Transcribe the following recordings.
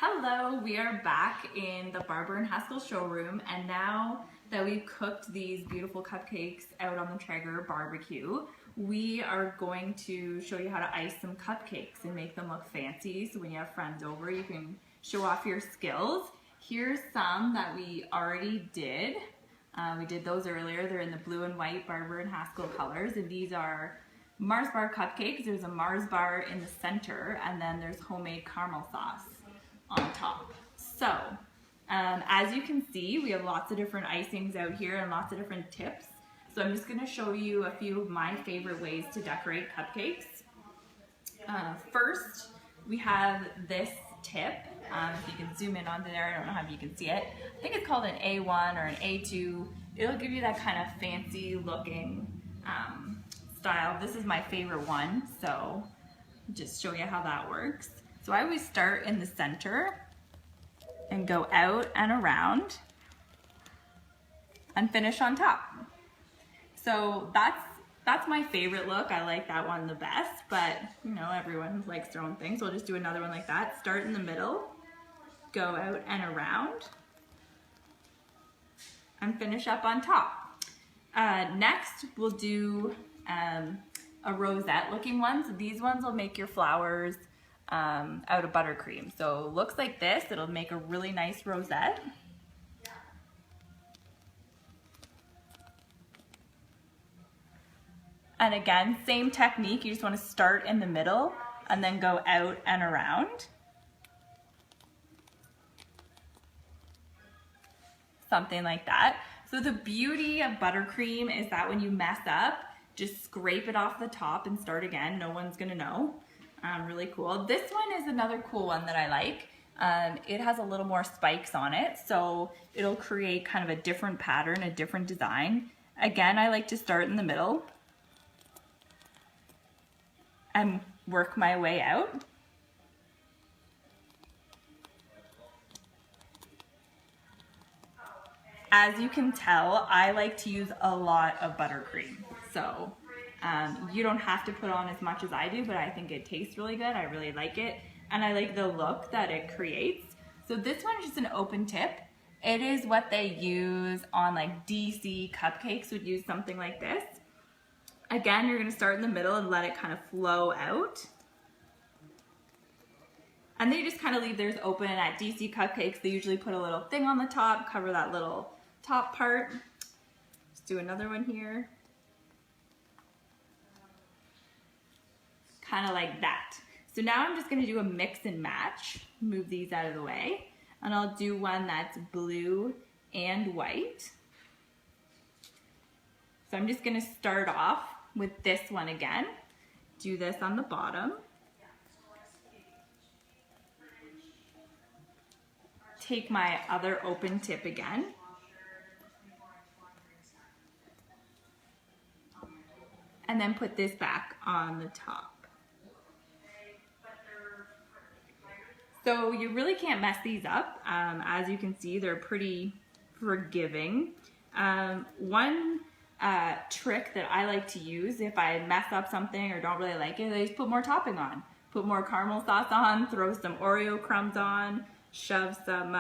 Hello, we are back in the Barber and Haskell showroom, and now that we've cooked these beautiful cupcakes out on the Traeger barbecue, we are going to show you how to ice some cupcakes and make them look fancy, so when you have friends over you can show off your skills. Here's some that we already did. We did those earlier. They're in the blue and white Barber and Haskell colors, and these are Mars bar cupcakes. There's a Mars bar in the center, and then there's homemade caramel sauce on top. So, as you can see, we have lots of different icings out here and lots of different tips. So I'm just going to show you a few of my favorite ways to decorate cupcakes. First, we have this tip. If you can zoom in onto there, I don't know how you can see it. I think it's called an A1 or an A2. It'll give you that kind of fancy looking style. This is my favorite one, so just show you how that works. So I always start in the center and go out and around and finish on top. So that's my favorite look. I like that one the best, but you know, everyone likes their own thing. So I'll just do another one like that. Start in the middle, go out and around, and finish up on top. Next, we'll do a rosette looking one. So these ones will make your flowers out of buttercream. So it looks like this. It'll make a really nice rosette. And again, same technique. You just want to start in the middle and then go out and around. Something like that. So the beauty of buttercream is that when you mess up, just scrape it off the top and start again. No one's gonna know. Really cool. This one is another cool one that I like. It has a little more spikes on it, so it'll create kind of a different pattern, a different design. Again, I like to start in the middle and work my way out. As you can tell, I like to use a lot of buttercream. So you don't have to put on as much as I do, but I think it tastes really good. I really like it, and I like the look that it creates. So this one is just an open tip. It is what they use on like DC cupcakes, would use something like this. Again, you're gonna start in the middle and let it kind of flow out. And they just kind of leave theirs open. At DC cupcakes, they usually put a little thing on the top, cover that little top part. Let's do another one here. Kind of like that. So now I'm just going to do a mix and match. Move these out of the way. And I'll do one that's blue and white. So I'm just going to start off with this one again. Do this on the bottom. Take my other open tip again. And then put this back on the top. So you really can't mess these up. As you can see, they're pretty forgiving. One trick that I like to use if I mess up something or don't really like it, I just put more topping on. Put more caramel sauce on, throw some Oreo crumbs on, shove some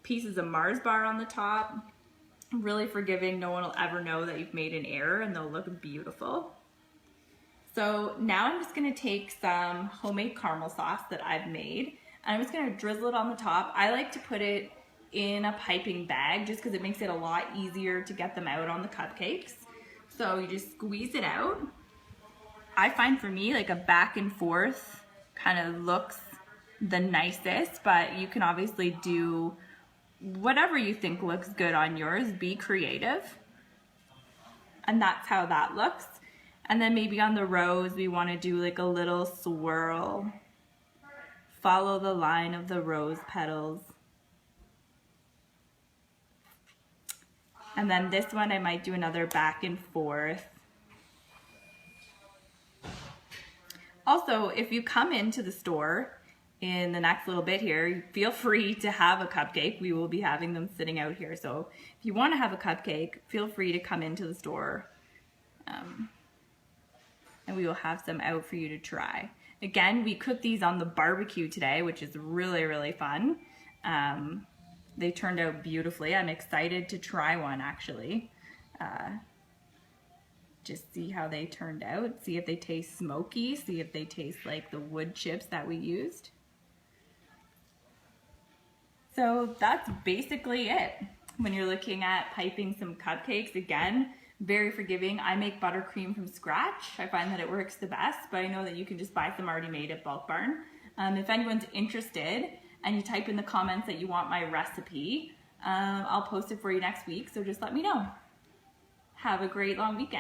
pieces of Mars bar on the top. Really forgiving. No one will ever know that you've made an error, and they'll look beautiful. So now I'm just going to take some homemade caramel sauce that I've made, and I'm just going to drizzle it on the top. I like to put it in a piping bag just because it makes it a lot easier to get them out on the cupcakes. So you just squeeze it out. I find for me, like a back and forth kind of looks the nicest, but you can obviously do whatever you think looks good on yours. Be creative. And that's how that looks. And then maybe on the rose, we want to do like a little swirl. Follow the line of the rose petals. And then this one, I might do another back and forth. Also, if you come into the store in the next little bit here, feel free to have a cupcake. We will be having them sitting out here. So if you want to have a cupcake, feel free to come into the store and we will have some out for you to try. Again, we cooked these on the barbecue today, which is really, really fun. They turned out beautifully. I'm excited to try one actually. Just see how they turned out. See if they taste smoky. See if they taste like the wood chips that we used. So that's basically it. When you're looking at piping some cupcakes, again, very forgiving. I make buttercream from scratch. I find that it works the best, but I know that you can just buy some already made at Bulk Barn. If anyone's interested and you type in the comments that you want my recipe, I'll post it for you next week, so just let me know. Have a great long weekend.